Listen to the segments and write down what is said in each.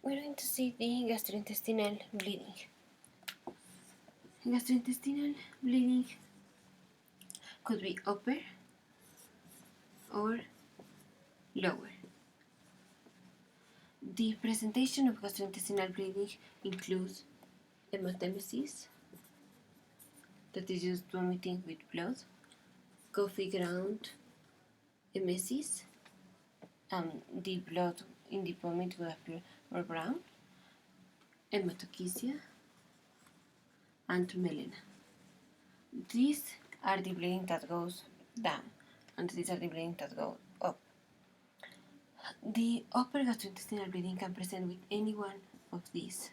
we're going to see the gastrointestinal bleeding. Gastrointestinal bleeding could be upper or lower. The presentation of gastrointestinal bleeding includes hematemesis, that is just vomiting with blood, coffee ground emesis, the blood in the vomit will appear more brown, hematochezia, and melena. These are the bleeding that goes down, and these are the bleeding that go up. The upper gastrointestinal bleeding can present with any one of these,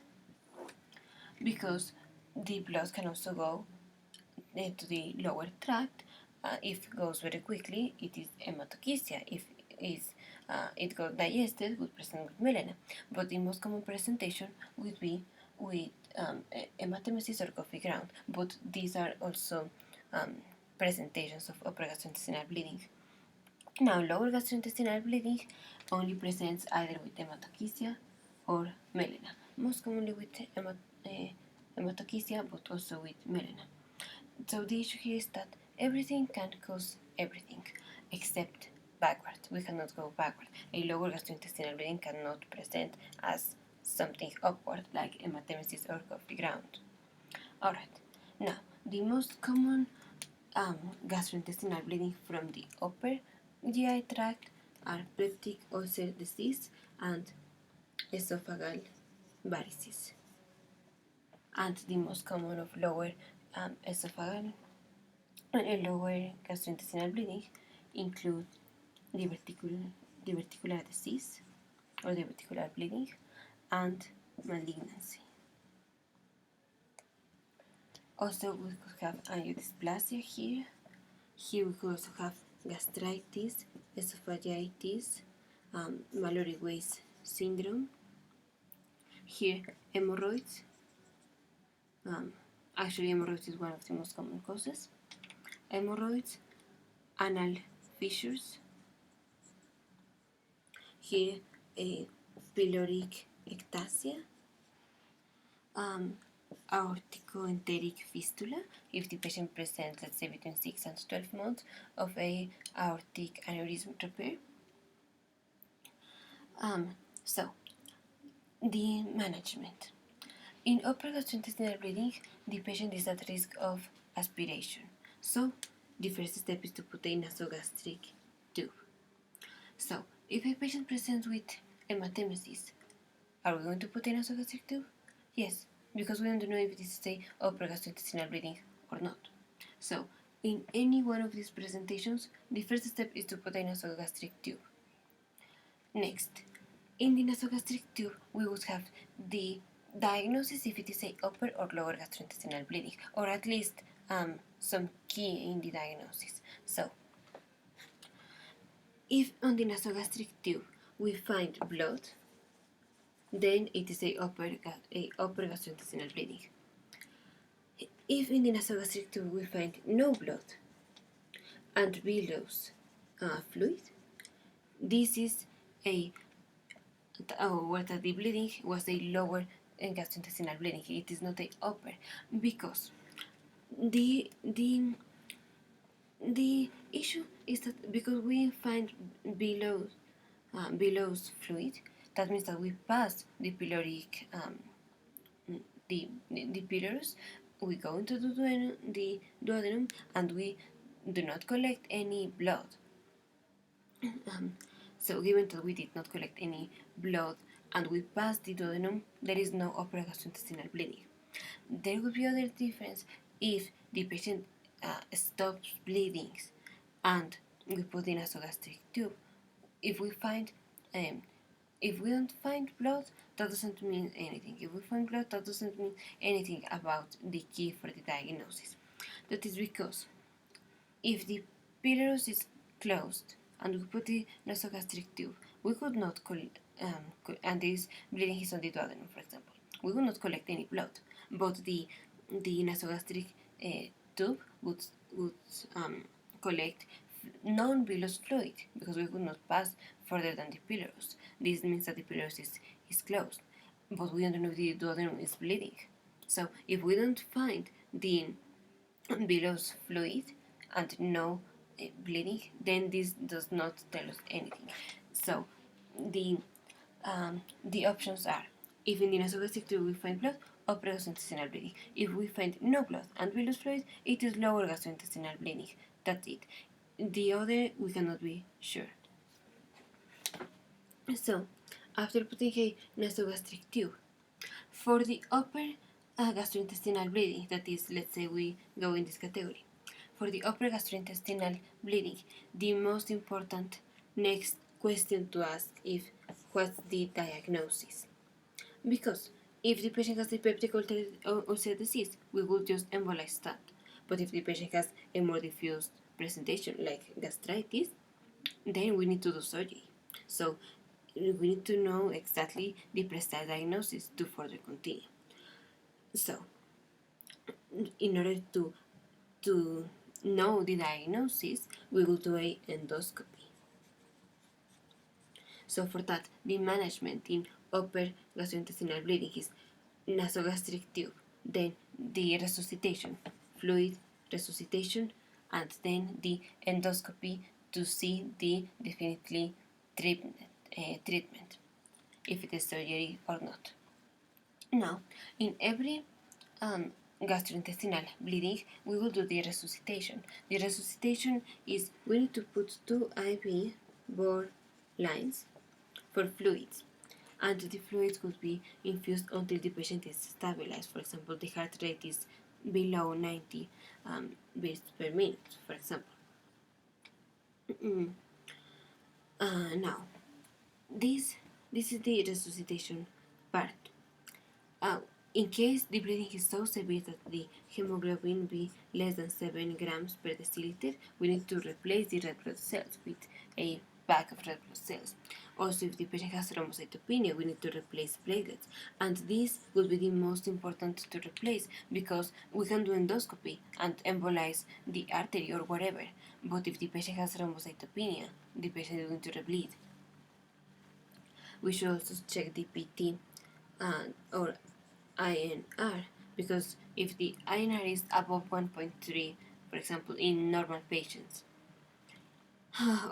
because the blood can also go to the lower tract. If it goes very quickly, it is hematochezia. If it got digested, would present with melena. But the most common presentation would be with hematemesis or coffee ground. But these are also presentations of upper gastrointestinal bleeding. Now, lower gastrointestinal bleeding only presents either with hematochezia or melena. Most commonly with hematochezia, but also with melena. So the issue here is that everything can cause everything, except backward. We cannot go backward. A lower gastrointestinal bleeding cannot present as something upward, like hematemesis or coffee ground. Alright, now the most common gastrointestinal bleeding from the upper GI tract are peptic ulcer disease and esophageal varices. And the most common of lower esophageal and lower gastrointestinal bleeding include diverticular disease or diverticular bleeding and malignancy. Also, we could have angiodysplasia here. Here we could also have gastritis, esophagitis, Mallory-Weiss syndrome. Here, hemorrhoids. Actually, hemorrhoids is one of the most common causes. Hemorrhoids, anal fissures. Here, a pyloric ectasia. Aorticoenteric fistula, if the patient presents, let's say, between 6 and 12 months of a aortic aneurysm repair. So, the management. In upper gastrointestinal bleeding, the patient is at risk of aspiration. So, the first step is to put a nasogastric tube. So, if a patient presents with hematemesis, are we going to put a nasogastric tube? Yes, because we don't know if this is a upper gastrointestinal bleeding or not. So, in any one of these presentations, the first step is to put a nasogastric tube. Next, in the nasogastric tube, we would have the diagnosis if it is a upper or lower gastrointestinal bleeding, or at least some key in the diagnosis. So, if on the nasogastric tube we find blood, then it is a upper gastrointestinal bleeding. If in the nasogastric tube we find no blood and billows fluid, this is where the bleeding was a lower gastrointestinal bleeding. It is not a upper, because the issue is that because we find billows fluid, that means that we pass the pyloric the pylorus, we go into the duodenum, and we do not collect any blood. So given that we did not collect any blood and we pass the duodenum, there is no upper gastrointestinal bleeding. There would be other difference if the patient stops bleeding and we put in a nasogastric tube. If we don't find blood, that doesn't mean anything. If we find blood, that doesn't mean anything about the key for the diagnosis. That is because if the pylorus is closed and we put the nasogastric tube, we could not and this bleeding is on the duodenum, for example, we would not collect any blood, but the nasogastric tube would collect non-bilous fluid, because we could not pass further than the pylorus. This means that the pylorus is closed. but we don't know if the duodenum is bleeding. So if we don't find the bilous fluid and no bleeding, then this does not tell us anything. So the options are: if in the nasogastric tube we find blood, upper gastrointestinal bleeding. If we find no blood and bilous fluid, it is lower gastrointestinal bleeding. That's it. The other we cannot be sure. So, after putting a nasogastric tube, for the upper gastrointestinal bleeding, that is, let's say we go in this category, for the upper gastrointestinal bleeding, the most important next question to ask is what's the diagnosis? Because if the patient has the peptic ulcer disease, we will just embolize that. But if the patient has a more diffuse presentation like gastritis, then we need to do surgery. So we need to know exactly the precise diagnosis to further continue. So in order to know the diagnosis, we will do an endoscopy. So for that, the management in upper gastrointestinal bleeding is nasogastric tube, then the resuscitation, fluid resuscitation, and then the endoscopy to see the definitely treatment, if it is surgery or not. Now, in every gastrointestinal bleeding, we will do the resuscitation. The resuscitation is we need to put 2 IV bore lines for fluids, and the fluids could be infused until the patient is stabilized. For example, the heart rate is below 90 beats per minute, for example. Now, this is the resuscitation part. In case the bleeding is so severe that the hemoglobin be less than 7 grams per deciliter, we need to replace the red blood cells with a bag of red blood cells. Also, if the patient has thrombocytopenia, we need to replace platelets. And this would be the most important to replace because we can do endoscopy and embolize the artery or whatever. But if the patient has thrombocytopenia, the patient is going to rebleed. We should also check the PT or INR, because if the INR is above 1.3, for example, in normal patients,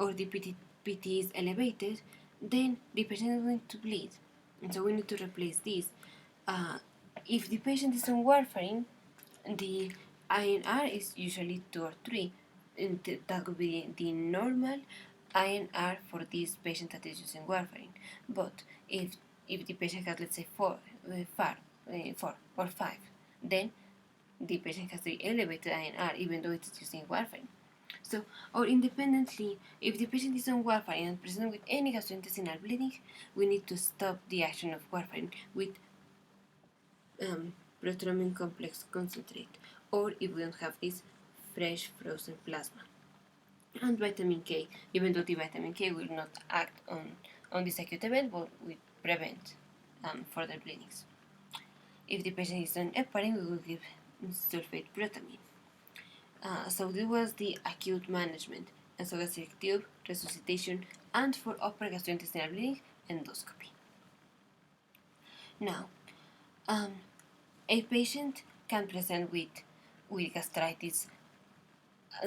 or the PT is elevated, then the patient is going to bleed. And so we need to replace this. If the patient is on warfarin, the INR is usually 2 or 3. And that would be the normal INR for this patient that is using warfarin. But if the patient has, let's say, 4 or 5, then the patient has the elevated INR even though it is using warfarin. So, or independently, if the patient is on warfarin and present with any gastrointestinal bleeding, we need to stop the action of warfarin with prothrombin complex concentrate, or if we don't have this, fresh frozen plasma. And vitamin K, even though the vitamin K will not act on this acute event, but will prevent further bleedings. If the patient is on heparin, we will give sulfate protamine. So this was the acute management: nasogastric tube, resuscitation, and for upper gastrointestinal bleeding, endoscopy. Now, a patient can present with gastritis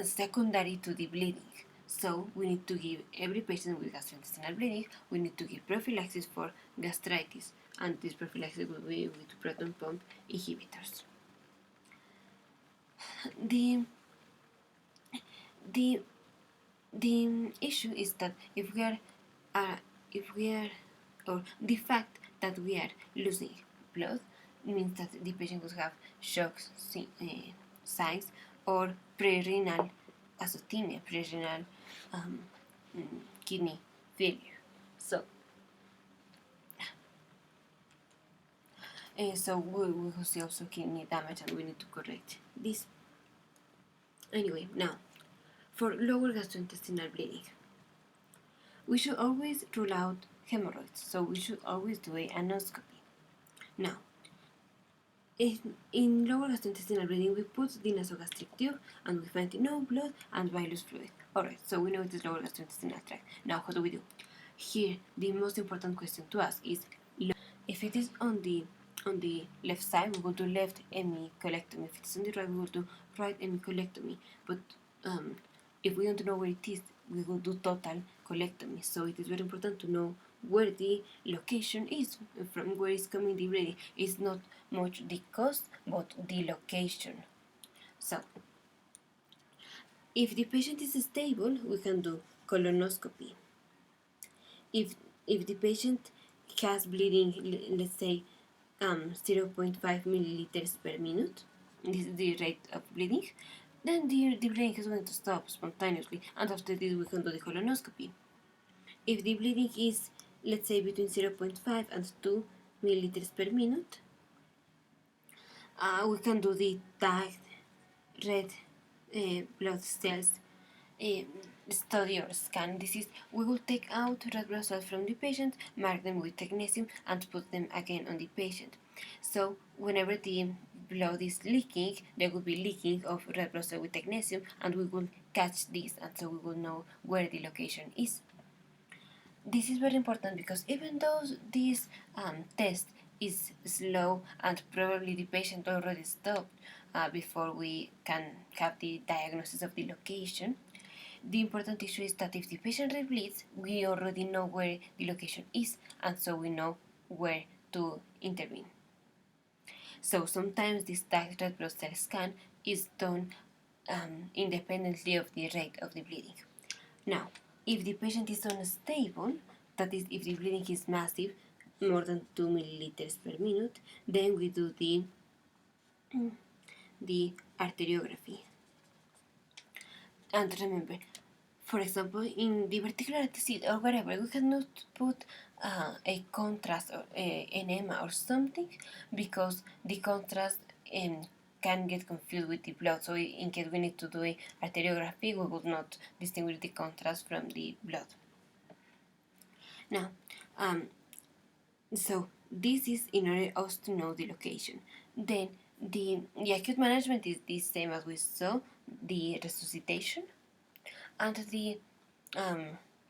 secondary to the bleeding. So we need to give every patient with gastrointestinal bleeding, we need to give prophylaxis for gastritis, and this prophylaxis will be with proton pump inhibitors. The issue is that if we are, or the fact that we are losing blood means that the patient will have shock signs or pre-renal azotemia, pre-renal kidney failure. So we will see also kidney damage, and we need to correct this. Anyway, now, for lower gastrointestinal bleeding, we should always rule out hemorrhoids, so we should always do an anoscopy. Now, in lower gastrointestinal bleeding, we put the nasogastric tube and we find no blood and bilous fluid. Alright, so we know it is lower gastrointestinal tract. Now, what do we do? Here, the most important question to ask is, if if it is on the left side, we will do left hemicolectomy. If it is on the right, we will do right hemicolectomy. But if we don't know where it is, we will do total colectomy. So it is very important to know where the location is, from where is coming the bleeding. It's not much the cost, but the location. So if the patient is stable, we can do colonoscopy. If the patient has bleeding, let's say 0.5 milliliters per minute, this is the rate of bleeding, then the bleeding is going to stop spontaneously, and after this we can do the colonoscopy. If the bleeding is, let's say, between 0.5 and 2 milliliters per minute, we can do the tagged red blood cells study or scan. This is, we will take out red blood cells from the patient, mark them with technetium, and put them again on the patient. So whenever the blood is leaking, there will be leaking of red blood cells with technetium, and we will catch this, and so we will know where the location is. This is very important because even though this test is slow and probably the patient already stopped before we can have the diagnosis of the location, the important issue is that if the patient rebleeds, we already know where the location is, and so we know where to intervene. So sometimes this tagged red blood cell scan is done independently of the rate of the bleeding. Now, if the patient is unstable, that is, if the bleeding is massive, more than 2 milliliters per minute, then we do the arteriography. And remember, for example, in the vertical disease or whatever, we cannot put a contrast or enema or something, because the contrast can get confused with the blood. So in case we need to do a arteriography, we would not distinguish the contrast from the blood. Now, so this is in order us to know the location. Then the acute management is the same as we saw, the resuscitation, and the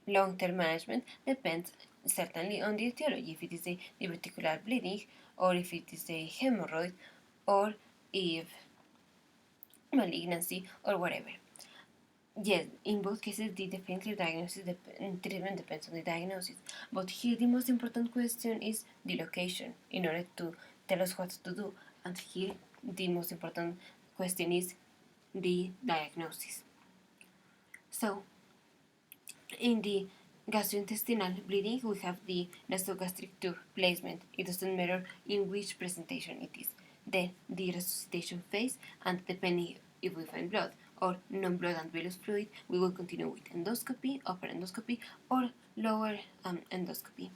long-term management depends certainly on the etiology, if it is a diverticular bleeding, or if it is a hemorrhoid, or if malignancy, or whatever. Yes, in both cases the definitive diagnosis treatment depends on the diagnosis, but here the most important question is the location in order to tell us what to do, and here the most important question is the diagnosis. So, in the gastrointestinal bleeding, we have the nasogastric tube placement. It doesn't matter in which presentation it is. Then the resuscitation phase, and depending if we find blood or non-blood and venous fluid, we will continue with endoscopy, upper endoscopy, or lower endoscopy.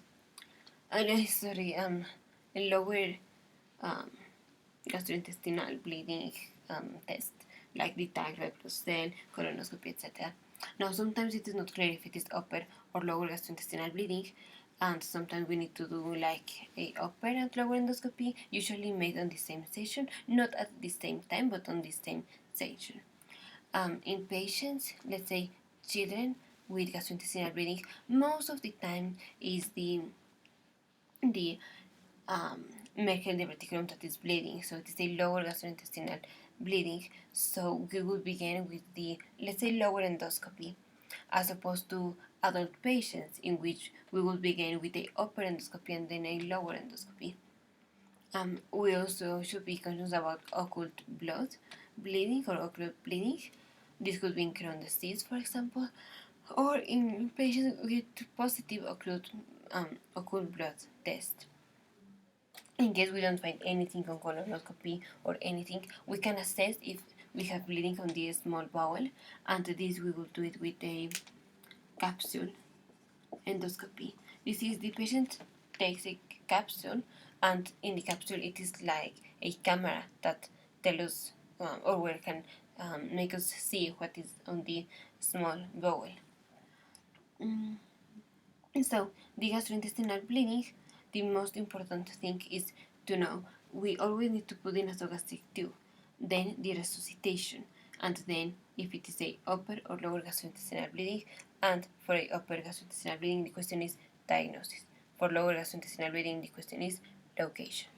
Lower gastrointestinal bleeding test, like the tagged red blood cell, colonoscopy, etc. Now, sometimes it is not clear if it is upper or lower gastrointestinal bleeding, and sometimes we need to do like a upper and lower endoscopy, usually made on the same session, not at the same time, but on the same session. In patients, let's say children with gastrointestinal bleeding, most of the time is the Merkel diverticulum that is bleeding, so it is a lower gastrointestinal bleeding. So we will begin with the, let's say, lower endoscopy, as opposed to adult patients, in which we will begin with the upper endoscopy and then a lower endoscopy. We also should be conscious about occult blood bleeding or occult bleeding. This could be in Crohn's disease, for example, or in patients with positive occult blood test. In case we don't find anything on colonoscopy or anything, we can assess if we have bleeding on the small bowel, and this we will do it with a capsule endoscopy. This is, the patient takes a capsule, and in the capsule it is like a camera that tells us or where can make us see what is on the small bowel. So the gastrointestinal bleeding, the most important thing is to know we always need to put in a nasogastric tube, then the resuscitation, and then if it is a upper or lower gastrointestinal bleeding, and for a upper gastrointestinal bleeding the question is diagnosis. For lower gastrointestinal bleeding the question is location.